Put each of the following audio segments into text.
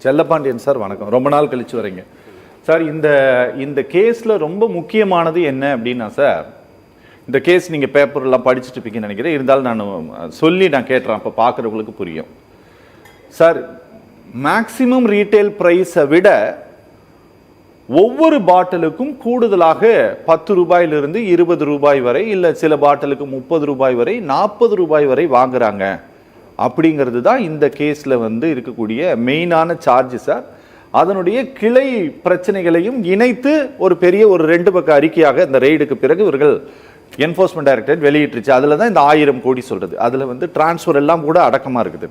Chellapandian sir வணக்கம். ரொம்ப நாள் கழிச்சு வரீங்க சார். இந்த கேஸில் ரொம்ப முக்கியமானது என்ன அப்படின்னா சார், இந்த கேஸ் நீங்கள் பேப்பர்லாம் படிச்சுட்டு இருப்பீங்கன்னு நினைக்கிறேன். இருந்தாலும் நான் கேட்டுறேன், அப்போ பார்க்குறவங்களுக்கு புரியும் சார். மேக்சிமம் ரீட்டைல் ப்ரைஸை விட ஒவ்வொரு பாட்டிலுக்கும் கூடுதலாக 10 ரூபாயிலிருந்து 20 ரூபாய் வரை, இல்லை சில பாட்டிலுக்கு 30 ரூபாய் வரை, 40 ரூபாய் வரை வாங்குறாங்க. அப்படிங்கிறது தான் இந்த கேஸில் இருக்கக்கூடிய மெயினான சார்ஜ் சார். அதனுடைய கிளை பிரச்சனைகளையும் இணைத்து ஒரு பெரிய 2 பக்க அறிக்கையாக இந்த ரெய்டுக்கு பிறகு இவர்கள் என்ஃபோர்ஸ்மெண்ட் டைரக்டரேட் வெளியிட்டுருச்சு. அதில் தான் இந்த 1000 கோடி சொல்கிறது. அதில் டிரான்ஸ்ஃபர் எல்லாம் கூட அடக்கமாக இருக்குது.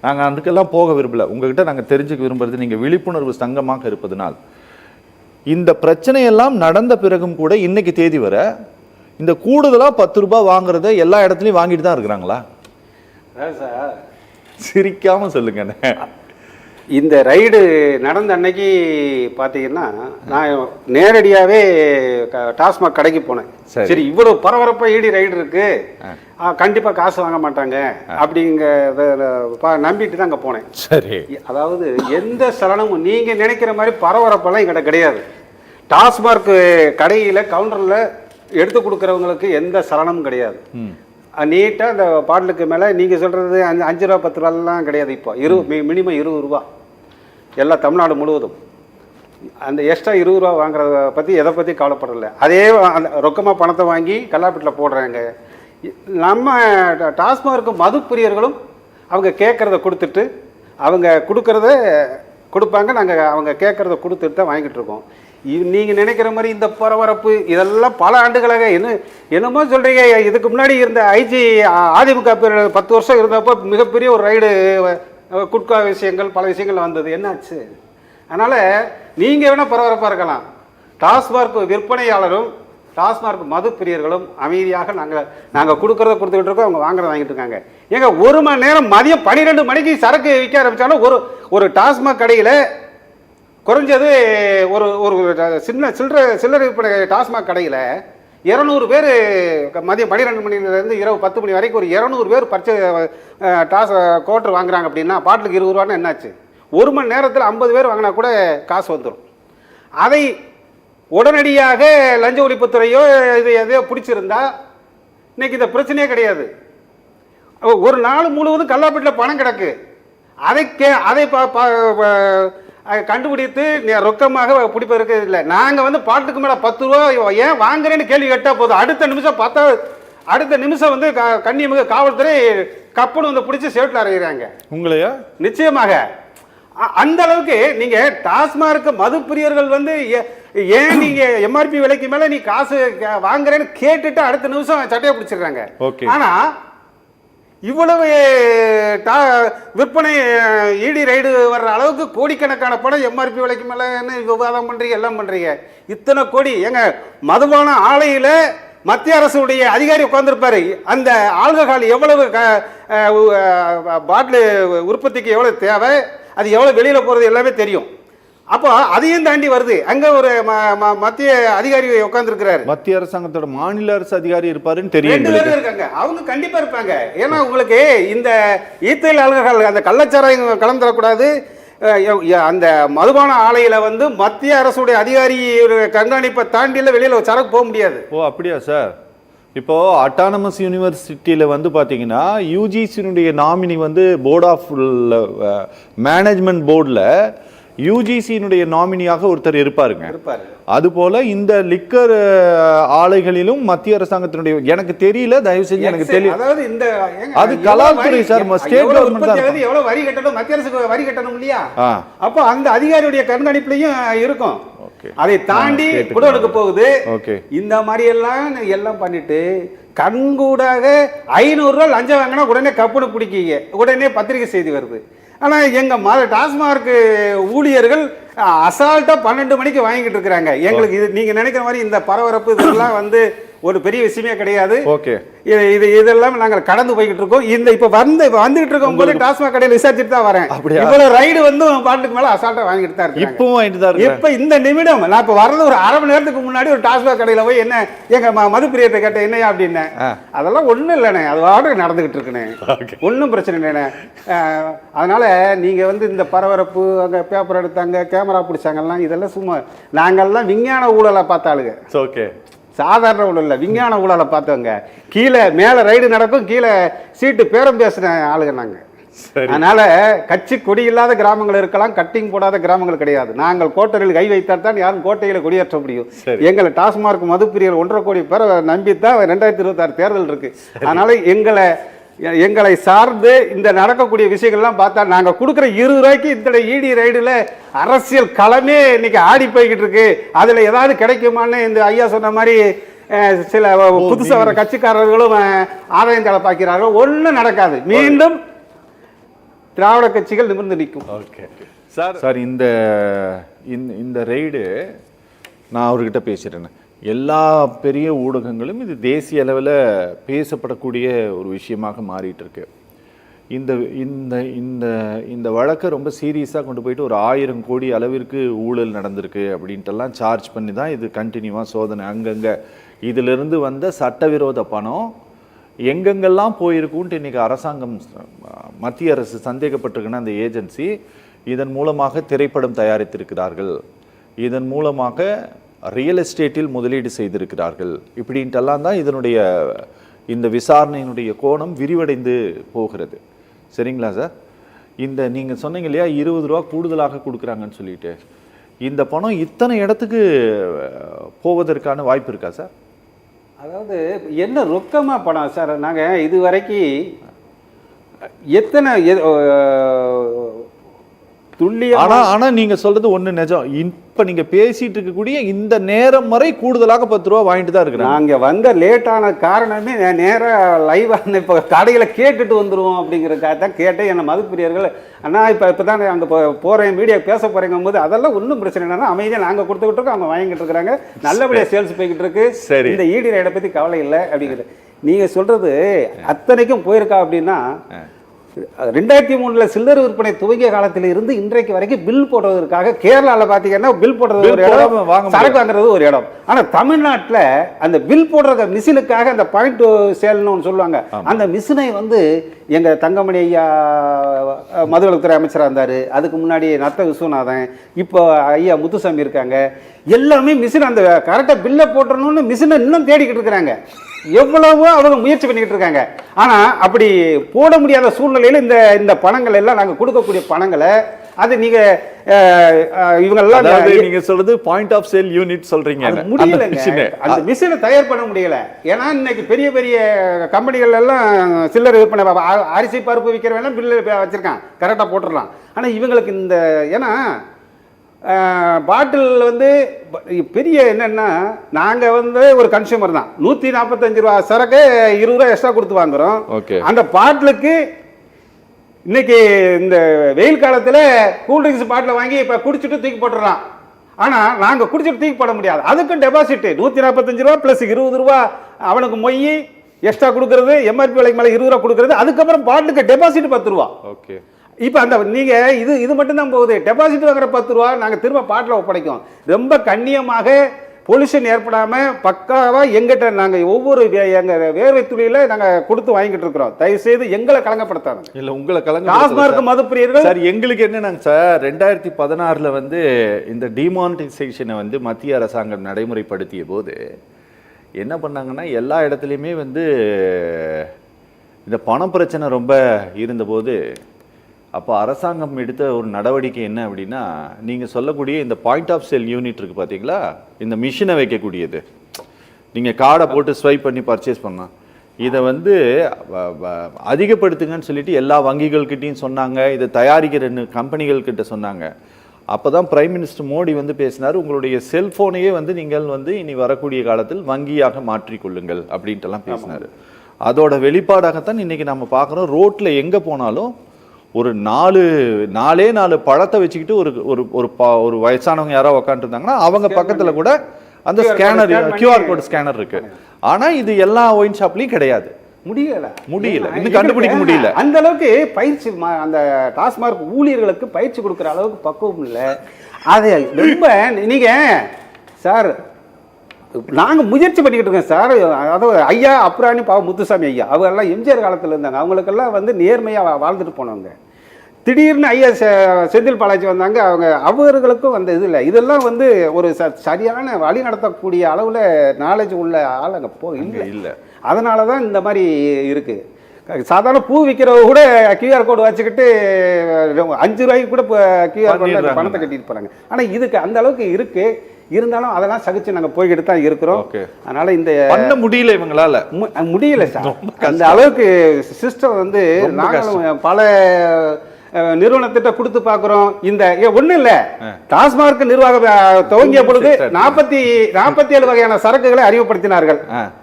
நாங்கள் அதுக்கெல்லாம் போக விரும்பல. உங்ககிட்ட நாங்கள் தெரிஞ்சுக்க விரும்புறது, நீங்கள் விழிப்புணர்வு சங்கமாக இருப்பதனால் இந்த பிரச்சனையெல்லாம் நடந்த பிறகும் கூட இன்னைக்கு தேதி வர இந்த கூடுதலாக 10 ரூபாய் வாங்குறத எல்லா இடத்துலையும் வாங்கிட்டு தான் இருக்கிறாங்களா? சார் சிரிக்காம சொல்லுங்க. இந்த ரைடு நடந்த அன்னைக்கு பார்த்தீங்கன்னா நான் நேரடியாகவே டாஸ்மாக் கடைக்கு போனேன். சரி, இவ்வளோ பரபரப்பாக ஈடி ரைடு இருக்கு, கண்டிப்பாக காசு வாங்க மாட்டாங்க அப்படிங்கிறத நம்பிட்டு தான் அங்கே போனேன். சரி, அதாவது எந்த சலனமும் நீங்கள் நினைக்கிற மாதிரி பரபரப்பெல்லாம் எங்கிட்ட கிடையாது. டாஸ்மாக் கடையில் கவுண்டரில் எடுத்து கொடுக்குறவங்களுக்கு எந்த சலனமும் கிடையாது. நீட்டாக அந்த பாட்டிலுக்கு மேலே நீங்கள் சொல்கிறது 5 ரூபா 10 ரூபாலாம் கிடையாது. இப்போ மினிமம் 20 ரூபா எல்லா தமிழ்நாடு முழுவதும். அந்த எக்ஸ்ட்ரா 20 ரூபா வாங்குறத பற்றி எதை பற்றி கவலைப்படலை. அதே அந்த ரொக்கமாக பணத்தை வாங்கி கல்லாப்பட்டில் போடுறாங்க. நம்ம டாஸ்மாக் மது பிரியர்களும் அவங்க கேட்குறத கொடுத்துட்டு அவங்க கொடுக்குறத கொடுப்பாங்க. நாங்கள் அவங்க கேட்குறத கொடுத்துட்டு தான் வாங்கிட்டு இருக்கோம். நீங்கள் நினைக்கிற மாதிரி இந்த பரபரப்பு இதெல்லாம் பல ஆண்டுகளாக என்னமோ சொல்கிறீங்க. இதுக்கு முன்னாடி இருந்த ஐஜி அதிமுக 10 வருஷம் இருந்தப்போ மிகப்பெரிய ஒரு ரைடு குட்கா விஷயங்கள் பல விஷயங்கள் வந்தது. என்னாச்சு? அதனால் நீங்கள் வேணால் பரபரப்பாக இருக்கலாம். டாஸ்மாக் விற்பனையாளரும் டாஸ்மாக் மது பிரியர்களும் அமைதியாக நாங்கள் கொடுக்குறத கொடுத்துக்கிட்டு இருக்கோம், அவங்க வாங்குறத வாங்கிட்டு இருக்காங்க. ஏங்க 1 மணி நேரம் மதியம் 12 மணிக்கு சரக்கு விற்க ஆரம்பித்தாலும் ஒரு டாஸ்மாக் கடையில் குறைஞ்சது ஒரு சில்லறை விற்பனை டாஸ்மாக் கடையில் 200 பேர் மதியம் 12 மணிலேருந்து இரவு 10 மணி வரைக்கும் ஒரு 200 பேர் கோட்டர் வாங்குறாங்க. அப்படின்னா பாட்டிலுக்கு 20 ரூபான்னா என்னாச்சு? 1 மணி நேரத்தில் 50 பேர் வாங்கினா கூட காசு வந்துடும். அதை உடனடியாக லஞ்ச ஒழிப்புத்துறையோ இது எதையோ பிடிச்சிருந்தா இன்னைக்கு இந்த பிரச்சனையே கிடையாது. ஒரு நாள் முழுவதும் கல்லாப்பட்டில் பணம் கிடக்கு. அதை கண்டுபிடித்து ரொக்கமாக பிடிப்பதற்கு இல்லை. நாங்கள் பாட்டுக்கு மேலே 10 ரூபா ஏன் வாங்குறேன்னு கேள்வி கேட்டால் போதும், அடுத்த நிமிஷம் கண்ணியமிகு காவல்துறை கப்பல் பிடிச்சி சேவட்டில் அறையிறாங்க உங்களையா. நிச்சயமாக அந்த அளவுக்கு நீங்கள் டாஸ்மாக் மது பிரியர்கள் ஏன் நீங்கள் எம்ஆர்பி விலைக்கு மேலே நீ காசு வாங்குறேன்னு கேட்டுட்டு அடுத்த நிமிஷம் சட்டையை பிடிச்சிருக்காங்க. ஆனால் இவ்வளவு விற்பனை ஈடி ரைடு வர்ற அளவுக்கு கோடிக்கணக்கான பணம் எம்ஆர்பி விலைக்கு மேலேன்னு விவாதம் பண்ணுறீங்க, எல்லாம் பண்ணுறீங்க. இத்தனை கோடி எங்க மதுபான ஆலையில் மத்திய அரசுடைய அதிகாரி உட்கார்ந்துருப்பாரு. அந்த ஆல்கஹால் எவ்வளவு பாட்டில் உற்பத்திக்கு எவ்வளவு தேவை, அது எவ்வளவு வெளியில் போகிறது எல்லாமே தெரியும். அப்போ அதையும் தாண்டி வருது. அங்க ஒரு மத்திய அதிகாரி உட்கார்ந்துருக்கிறாரு. மத்திய அரசாங்கத்தோட மாநில அரசு அதிகாரி இருப்பாருன்னு தெரியும். 2 பேர் இருக்காங்க, அவங்க கண்டிப்பா இருப்பாங்க. ஏன்னா உங்களுக்கு இந்த ஈத்தைல் ஆல்கஹால் அந்த கள்ளச்சாராயம் கலந்துடக்கூடாது. அந்த மதுபான ஆலையில மத்திய அரசுடைய அதிகாரி கண்காணிப்பை தாண்டியில் வெளியில சரக்கு போக முடியாது. ஓ அப்படியா சார்? இப்போ அட்டானமஸ் யூனிவர்சிட்டியில பாத்தீங்கன்னா யூஜிசியினுடைய நாமினி போர்ட் ஆஃப் மேனேஜ்மெண்ட் போர்டில் யூஜிசியினுடைய நாமினியாக ஒருத்தர் இருப்பாருங்க. அதுபோல இந்த லிக்கர் ஆலைகளிலும் மத்திய அரசாங்கத்தினுடைய எனக்கு தெரியல, தயவு செஞ்சு எனக்கு தெரியல. அதாவது இந்த அது கலால்துறை சார், ஸ்டேட் கவர்மெண்ட் தான் எவ்வளவு வரி கட்டணும், மத்திய அரசுக்கு வரி கட்டணும் இல்லையா? அப்போ அந்த அதிகாரியுடைய கண்காணிப்புலயும் இருக்கும். அதை தாண்டி குடோனுக்கு போகுது. இந்த மாதிரி எல்லாம் பண்ணிட்டு கண்கூடாக 500 ரூபாய் லஞ்சம் வாங்கினா உடனே கப்புனு பிடிக்கீங்க, உடனே பத்திரிகை செய்தி வருது. ஆனால் எங்கள் டாஸ்மாக் ஊழியர்கள் அசால்ட்டாக 12 மணிக்கு வாங்கிட்டு இருக்கிறாங்க. எங்களுக்கு இது நீங்கள் நினைக்கிற மாதிரி இந்த பரபரப்பு இதெல்லாம் ஒரு பெரிய விஷயமே கிடையாது. ஓகே, இதெல்லாம் நாங்கள் கடந்து போய்கிட்டு இருக்கோம். இந்த இப்ப வந்துகிட்டு இருக்கோம் போது டாஸ்மாக் கடையில் விசாரிச்சுட்டு தான் வரேன். இவ்வளவு ரைடு வந்து பாட்டுக்கு மேல அசால்ட்டா வாங்கிட்டு தான் இருக்கு. இப்பவும் வாங்கிட்டு தான் இருக்கு. இப்ப இந்த நிமிடம் நான் இப்ப வரது ஒரு அரை மணி நேரத்துக்கு முன்னாடி ஒரு டாஸ்மாக் கடையில போய் என்ன எங்க மதுப்பிரியத்தை கேட்ட என்னையா அப்படின்னு. அதெல்லாம் ஒண்ணும் இல்லைண்ணே, அது வாடகை நடந்துகிட்டு இருக்குண்ணே, ஒன்றும் பிரச்சனை இல்லைண்ணே. அதனால நீங்க வந்து இந்த பரபரப்பு அங்க பேப்பர் எடுத்தாங்க கேமரா பிடிச்சாங்கலாம் இதெல்லாம் சும்மா நாங்கள்லாம் விஞ்ஞான ஊழலை பார்த்தாளுங்க. ஓகே, சாதாரண ஊழல் இல்லை, விஞ்ஞான ஊழலை பார்த்தவங்க. கீழே மேலே ரைடு நடக்கும், கீழே சீட்டு பேரம் பேசின ஆளுங்க நாங்கள். அதனால கட்சி கொடி இல்லாத கிராமங்கள் இருக்கலாம், கட்டிங் போடாத கிராமங்கள் கிடையாது. நாங்கள் கோட்டையில் கை வைத்தால் தான் யாரும் கோட்டையில் கொடியேற்ற முடியும். எங்களை டாஸ்மார்க் மதுப்பிரியர் 1.5 கோடி பேரை நம்பித்தான் 2026 தேர்தல் இருக்கு. அதனால எங்களை சார்ந்து இந்த நடக்கக்கூடிய விஷயங்கள்லாம் பார்த்தா நாங்கள் கொடுக்குற 20 ரூபாய்க்கு இந்த இடி ரைடில் அரசியல் களமே இன்னைக்கு ஆடி போய்கிட்டு இருக்கு. அதில் ஏதாவது கிடைக்குமான்னு இந்த ஐயா சொன்ன மாதிரி சில புதுசாக வர கட்சிக்காரர்களும் ஆதாயம் தலை பார்க்கிறார்கள். ஒன்றும் நடக்காது. மீண்டும் திராவிட கட்சிகள் நிமிர்ந்து நிற்கும். ஓகே சார், இந்த ரைடு நான் அவர்கிட்ட பேசுகிறேன். எல்லா பெரிய ஊடகங்களும் இது தேசிய அளவில் பேசப்படக்கூடிய ஒரு விஷயமாக மாறிட்டு இருக்கு. இந்த இந்த இந்த இந்த வழக்கை ரொம்ப சீரியஸாக கொண்டு போயிட்டு ஒரு 1000 கோடி அளவிற்கு ஊழல் நடந்திருக்கு அப்படின்ட்டுலாம் சார்ஜ் பண்ணி தான் இது கண்டினியூவாக சோதனை. அங்கங்கே இதிலிருந்து வந்த சட்டவிரோத பணம் எங்கெங்கெல்லாம் போயிருக்குன்ட்டு இன்றைக்கி அரசாங்கம், மத்திய அரசு சந்தேகப்பட்டிருக்குன்னா அந்த ஏஜென்சி இதன் மூலமாக திரைப்படம் தயாரித்திருக்கிறார்கள், இதன் மூலமாக ரியல் எஸ்டேட்டில் முதலீடு செய்திருக்கிறார்கள், இப்படின்ட்டெல்லாம் தான் இந்த விசாரணையினுடைய கோணம் விரிவடைந்து போகிறது. சரிங்களா சார்? நீங்கள் சொன்னீங்க இல்லையா 20 ரூபா கூடுதலாக கொடுக்குறாங்கன்னு சொல்லிட்டு, இந்த பணம் இத்தனை இடத்துக்கு போவதற்கான வாய்ப்பு இருக்கா சார்? அதாவது என்ன ரொக்கமாக பணம் சார்? நாங்கள் இது வரைக்கும் எத்தனை ஆனா நீங்க சொல்றது ஒண்ணு நிஜம். இப்ப நீங்க பேசிட்டு இருக்கக்கூடிய இந்த நேரம் வரை கூடுதலாக 10 ரூபா வாங்கிட்டு தான் இருக்கிறாங்க. நாங்க வந்த லேட்டான காரணமே நேரா லைவா இப்ப கடையில கேட்டுட்டு வந்துருவோம் அப்படிங்கிறதுக்காக தான் கேட்டேன். என்ன மதுப்பிரியர்கள் அண்ணா இப்பதான் அங்க போறேன் மீடியா பேச போறேங்கும் போது அதெல்லாம் ஒன்றும் பிரச்சனை இல்லைன்னா அமைதியா நாங்க கொடுத்துக்கிட்டு இருக்கோம், அவங்க வாங்கிட்டு இருக்கிறாங்க, நல்லபடியா சேல்ஸ் போய்கிட்டு இருக்கு. சரி, இந்த ஈடி ரைடை பத்தி கவலை இல்லை அப்படிங்கிறது நீங்க சொல்றது அத்தனைக்கும் போயிருக்கா அப்படின்னா 2003 சில்லறை விற்பனை துவங்கிய காலத்தில் இருந்து இன்றைக்கு வரைக்கும் பில் போடுறதுக்காக கேரளாவில் பார்த்தீங்கன்னா பில் போடுறது ஒரு இடம், சரக்கு வாங்குறது ஒரு இடம். ஆனால் தமிழ்நாட்டில் அந்த பில் போடுற மிஷினுக்காக அந்த பாயிண்ட் சேல்னு ஒன்று சொல்லுவாங்க, அந்த மிஷினை வந்து எங்கள் தங்கமணி ஐயா மதுவிலக்குத்துறை அமைச்சராக இருந்தார், அதுக்கு முன்னாடி நத்த விஸ்வநாதன், இப்போ ஐயா முத்துசாமி இருக்காங்க, எல்லாமே மிஷின் அந்த கரெக்டாக பில்லை போட்டுறணும்னு மிஷினை இன்னும் தேடிக்கிட்டு இருக்கிறாங்க. எவ்வளவோ அவங்க முயற்சி பண்ணிக்கிட்டு இருக்காங்க. ஆனா அப்படி போட முடியாத சூழ்நிலையில இந்த பணங்கள் எல்லாம் நாங்க கொடுக்கக்கூடிய பணங்களை அது நீங்க இவங்க எல்லாம் நீங்க சொல்றது பாயிண்ட் ஆஃப் சேல் யூனிட் சொல்றீங்க. முடியல, அந்த மிஷினை தயார் பண்ண முடியல. ஏன்னா இன்னைக்கு பெரிய பெரிய கம்பெனிகள் எல்லாம் சில்லறை விற்பனை அரிசி பருப்பு விற்கிறவங்க பில்லு வச்சிருக்கான், கரெக்டா போட்டுடலாம். ஆனா இவங்களுக்கு இந்த ஏன்னா பாட்டில் வந்து பெரிய என்னன்னா நாங்கள் வந்து ஒரு கன்சியூமர் தான், 145 ரூபா சரக்கு 20 ரூபா எக்ஸ்ட்ரா கொடுத்து வாங்குறோம். அந்த பாட்டிலுக்கு இன்னைக்கு இந்த வெயில் காலத்தில் கூல்ட்ரிங்க்ஸ் பாட்டில் வாங்கி இப்போ குடிச்சிட்டு தூக்கி போட்டுடலாம். ஆனால் நாங்கள் குடிச்சிட்டு தூக்கி போட முடியாது, அதுக்கு டெபாசிட் 145 ரூபா ப்ளஸ் 20 ரூபா அவனுக்கு மொய் எக்ஸ்ட்ரா கொடுக்கறது, எம்ஆர்பி விலைக்கு மேலே 20 ரூபா கொடுக்கறது, அதுக்கப்புறம் பாட்டிலுக்கு டெபாசிட் 10 ரூபா. ஓகே, இப்போ அந்த நீங்கள் இது மட்டும்தான் போகுது. டெபாசிட் வாங்குற 10 ரூபா நாங்கள் திரும்ப பாட்டில் ஒப்படைக்கும். ரொம்ப கண்ணியமாக பொல்யூஷன் ஏற்படாமல் பக்காவாக எங்கிட்ட நாங்கள் ஒவ்வொரு எங்கள் வேர்வை துளியில் நாங்கள் கொடுத்து வாங்கிட்டு இருக்கிறோம். தயவுசெய்து எங்களை கலங்கப்படுத்தாங்க. இல்லை உங்களை டாஸ்மார்க் மதுப்பிரியர்கள் சார். எங்களுக்கு என்னன்னாங்க சார், 2016 வந்து இந்த டிமானிட்டைசேஷனை வந்து மத்திய அரசாங்கம் நடைமுறைப்படுத்திய போது என்ன பண்ணாங்கன்னா எல்லா இடத்துலையுமே வந்து இந்த பண பிரச்சனை ரொம்ப இருந்தபோது அப்போ அரசாங்கம் எடுத்த ஒரு நடவடிக்கை என்ன அப்படின்னா, நீங்கள் சொல்லக்கூடிய இந்த பாயிண்ட் ஆஃப் சேல் யூனிட் இருக்குது பார்த்தீங்களா, இந்த மிஷினை வைக்கக்கூடியது, நீங்கள் கார்டை போட்டு ஸ்வைப் பண்ணி பர்ச்சேஸ் பண்ணலாம், இதை வந்து அதிகப்படுத்துங்கன்னு சொல்லிட்டு எல்லா வங்கிகள்கிட்டையும் சொன்னாங்க, இதை தயாரிக்கிற கம்பெனிகள்கிட்ட சொன்னாங்க. அப்போ தான் பிரைம் மினிஸ்டர் மோடி வந்து பேசினார், உங்களுடைய செல்ஃபோனையே வந்து நீங்கள் வந்து இனி வரக்கூடிய காலத்தில் வங்கியாக மாற்றிக்கொள்ளுங்கள் அப்படின்ட்டுலாம் பேசினார். அதோட வெளிப்பாடாகத்தான் இன்றைக்கி நம்ம பார்க்குறோம். ரோட்டில் எங்கே போனாலும் ஒரு 4 பழத்தை வச்சுக்கிட்டு ஒரு வயசானவங்க யாரோ உக்காந்துருந்தாங்கன்னா அவங்க பக்கத்தில் கூட அந்த ஸ்கேனர் QR கோட் ஸ்கேனர் இருக்கு. ஆனா இது எல்லா ஒயின் ஷாப்லயும் கிடையாது. முடியல இன்னும் கண்டுபிடிக்க முடியல. அந்த அளவுக்கு பயிற்சி அந்த டாஸ்மார்க் ஊழியர்களுக்கு பயிற்சி கொடுக்குற அளவுக்கு பக்குவம் இல்லை. அது ரொம்ப நீங்க சார் நாங்க முயற்சி பண்ணிக்கிட்டு இருக்கோம் சார். அதாவது ஐயா அப்புறாணி பாவ முத்துசாமி ஐயா அவங்க எல்லாம் எம்ஜிஆர் காலத்துல இருந்தாங்க. அவங்களுக்கெல்லாம் வந்து நேர்மையா வாழ்ந்துட்டு போனவங்க. திடீர்னு ஐயா செந்தில் பாலாஜி வந்தாங்க. அவர்களுக்கும் வந்து இது இல்லை. இதெல்லாம் வந்து ஒரு சரியான வழி நடத்தக்கூடிய அளவில் நாலேஜ் உள்ள ஆள் அங்கே இல்லை. அதனால தான் இந்த மாதிரி இருக்குது. சாதாரண பூ விற்கிறவங்க கூட QR கோடு வச்சுக்கிட்டு 5 ரூபாய்க்கு கூட QR கோடு பணத்தை கட்டிட்டு போகிறாங்க. ஆனால் இதுக்கு அந்த அளவுக்கு இருக்குது. இருந்தாலும் அதெல்லாம் சகிச்சு நாங்கள் போய்கிட்டு தான் இருக்கிறோம். அதனால இந்த பண்ண முடியல இவங்களால முடியல சார். அந்த அளவுக்கு சிஸ்டம் வந்து நாங்களும் பல நிறுவனத்திட்ட கொடுத்து பார்க்கிறோம். இந்த ஒண்ணும் இல்ல, டாஸ்மார்க் நிர்வாகம் துவங்கிய பொழுது 47 வகையான சரக்குகளை அறிமுகப்படுத்தினார்கள்.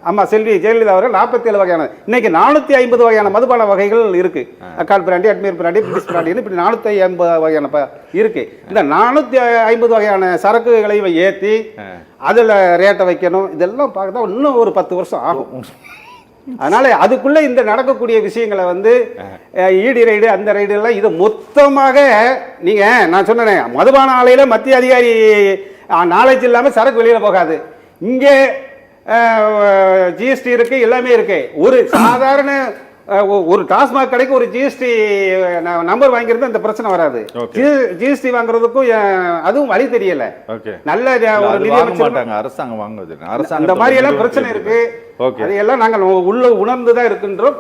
ஆமா, செல்வி ஜெயலலிதா அவர்கள் 47 வகையான, இன்னைக்கு 450 வகையான மதுபான வகைகள் இருக்கு. அக்கால் பிராண்டி, அட்மீர் பிராண்டி, பிரிட்டிஷ் பிராண்டி, இப்படி 450 வகையான இருக்கு. இந்த 450 வகையான சரக்குகளை ஏற்றி அதுல ரேட்டை வைக்கணும். இதெல்லாம் பார்க்க இன்னும் ஒரு 10 வருஷம் ஆகும். அதனால அதுக்குள்ள இந்த நடக்கக்கூடிய விஷயங்களை வந்து ஈடி ரைடு அந்த ரைடு எல்லாம் இது மொத்தமாக நீங்க நான் சொன்னேன், மதுபான ஆலையில மத்திய அதிகாரி நாலேஜ் இல்லாம சரக்கு வெளியில போகாது. இங்கே ஜிஎஸ்டி இருக்கு, எல்லாமே இருக்கு. ஒரு சாதாரண ஒரு டாஸ்மாக் கடைக்கு ஒரு ஜிஎஸ்டி நம்பர் வாங்கிறது அந்த பிரச்சனை வராது. ஜிஎஸ்டி வாங்குறதுக்கும் அதுவும் வழி தெரியல. நல்ல ஒரு நிதி அமைச்சர் அரசாங்கம் வாங்குவது அந்த மாதிரி எல்லாம் பிரச்சனை இருக்கு. அதையெல்லாம் நாங்கள் உள்ள உணர்ந்துதான் இருக்கின்றோம்.